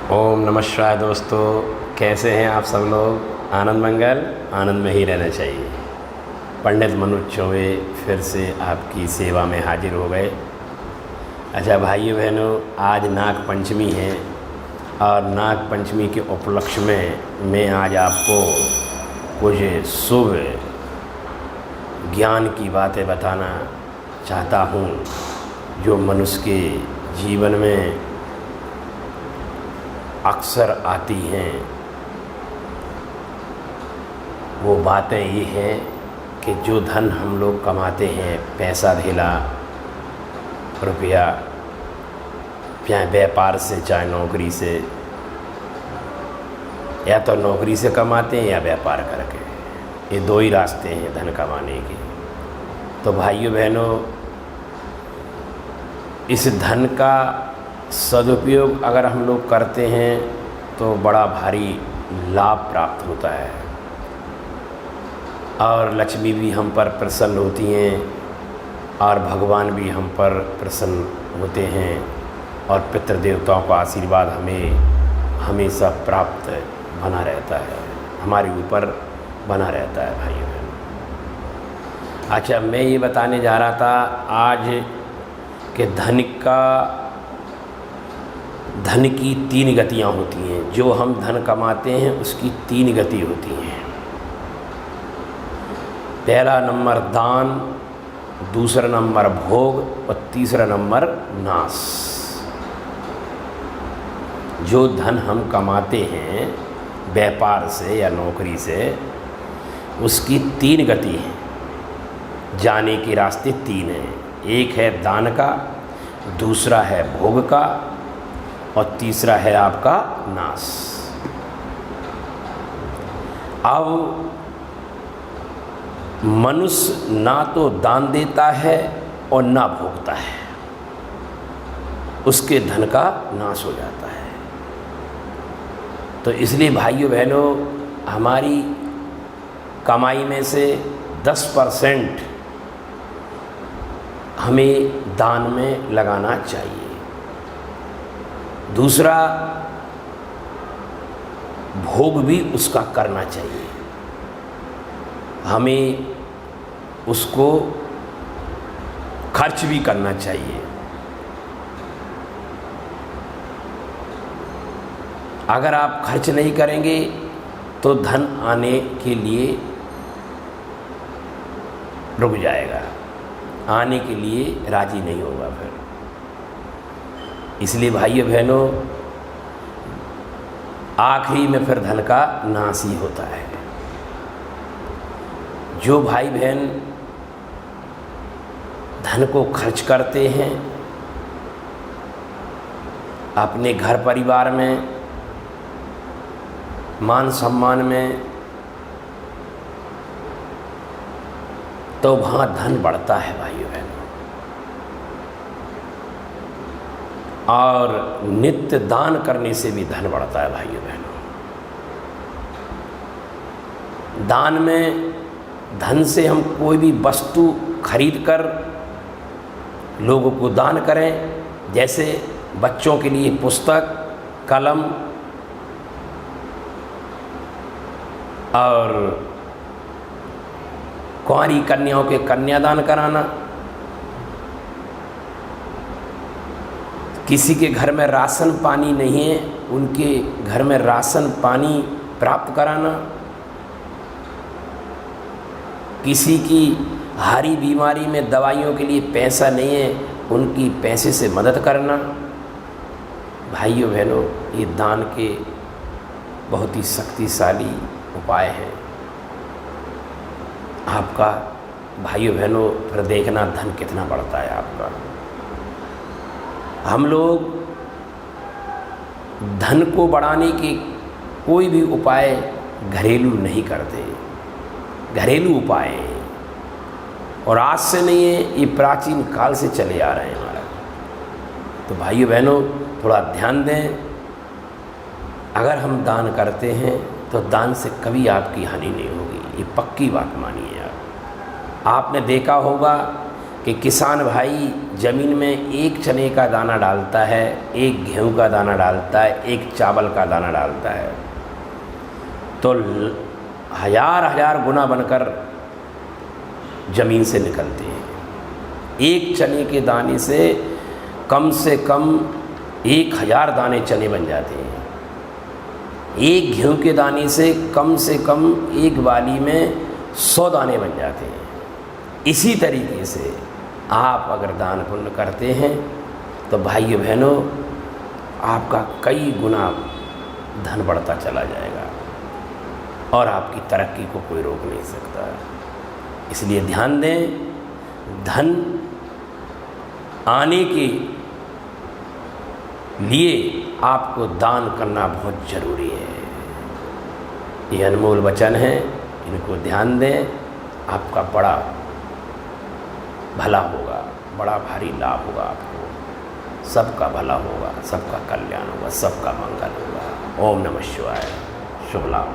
ओम नमः शिवाय। दोस्तों, कैसे हैं आप सब लोग? आनंद मंगल, आनंद में ही रहना चाहिए। पंडित मनोज चौबे फिर से आपकी सेवा में हाजिर हो गए। अच्छा भाइयों बहनों, आज नाग पंचमी है और नाग पंचमी के उपलक्ष्य में मैं आज आपको कुछ शुभ ज्ञान की बातें बताना चाहता हूँ जो मनुष्य के जीवन में अक्सर आती हैं। वो बातें ये हैं कि जो धन हम लोग कमाते हैं, पैसा धेला रुपया, चाहे व्यापार से चाहे नौकरी से, या तो नौकरी से कमाते हैं या व्यापार करके, ये दो ही रास्ते हैं धन कमाने के। तो भाइयों बहनों, इस धन का सदुपयोग अगर हम लोग करते हैं तो बड़ा भारी लाभ प्राप्त होता है और लक्ष्मी भी हम पर प्रसन्न होती हैं और भगवान भी हम पर प्रसन्न होते हैं और पितृ देवताओं का आशीर्वाद हमें हमेशा प्राप्त बना रहता है, हमारे ऊपर बना रहता है भाइयों बहनों। अच्छा, मैं ये बताने जा रहा था आज कि धन की 3 गतियाँ होती हैं। जो हम धन कमाते हैं उसकी 3 गति होती हैं। पहला नंबर दान, दूसरा नंबर भोग और तीसरा नंबर नाश। जो धन हम कमाते हैं व्यापार से या नौकरी से, उसकी 3 गति हैं। जाने के रास्ते 3 हैं। एक है दान का, दूसरा है भोग का और तीसरा है आपका नाश। अब मनुष्य ना तो दान देता है और ना भोगता है, उसके धन का नाश हो जाता है। तो इसलिए भाइयों बहनों, हमारी कमाई में से 10% हमें दान में लगाना चाहिए। दूसरा, भोग भी उसका करना चाहिए, हमें उसको खर्च भी करना चाहिए। अगर आप खर्च नहीं करेंगे तो धन आने के लिए रुक जाएगा, आने के लिए राजी नहीं होगा फिर। इसलिए भाइयों बहनों, आखिरी में फिर धन का नाश ही होता है। जो भाई बहन धन को खर्च करते हैं अपने घर परिवार में, मान सम्मान में, तो वहाँ धन बढ़ता है भाइयों बहनों। और नित्य दान करने से भी धन बढ़ता है भाइयों बहनों। दान में धन से हम कोई भी वस्तु खरीद कर लोगों को दान करें, जैसे बच्चों के लिए पुस्तक, कलम और कुंवारी कन्याओं के कन्यादान कराना, किसी के घर में राशन पानी नहीं है उनके घर में राशन पानी प्राप्त कराना, किसी की भारी बीमारी में दवाइयों के लिए पैसा नहीं है उनकी पैसे से मदद करना। भाइयों बहनों, ये दान के बहुत ही शक्तिशाली उपाय हैं। आपका भाइयों बहनों फिर देखना धन कितना बढ़ता है आपका। हम लोग धन को बढ़ाने के कोई भी उपाय घरेलू नहीं करते, घरेलू उपाय हैं और आज से नहीं है, ये प्राचीन काल से चले आ रहे हैं हमारा। तो भाइयों बहनों, थोड़ा ध्यान दें। अगर हम दान करते हैं तो दान से कभी आपकी हानि नहीं होगी, ये पक्की बात मानिए आप। आपने देखा होगा कि किसान भाई ज़मीन में एक चने का दाना डालता है, एक गेहूं का दाना डालता है, एक चावल का दाना डालता है, तो हजार हजार गुना बनकर ज़मीन से निकलते हैं। एक चने के दाने से कम 1000 दाने चने बन जाते हैं। एक गेहूं के दाने से कम एक बाली में 100 दाने बन जाते हैं। इसी तरीके से आप अगर दान पुण्य करते हैं तो भाइयों बहनों आपका कई गुना धन बढ़ता चला जाएगा और आपकी तरक्की को कोई रोक नहीं सकता। इसलिए ध्यान दें, धन आने के लिए आपको दान करना बहुत ज़रूरी है। ये अनमोल वचन है, इनको ध्यान दें, आपका बड़ा भला होगा, बड़ा भारी लाभ होगा, आपको सबका भला होगा, सबका कल्याण होगा, सबका मंगल होगा। ओम नमः शिवाय। शुभ लाभ।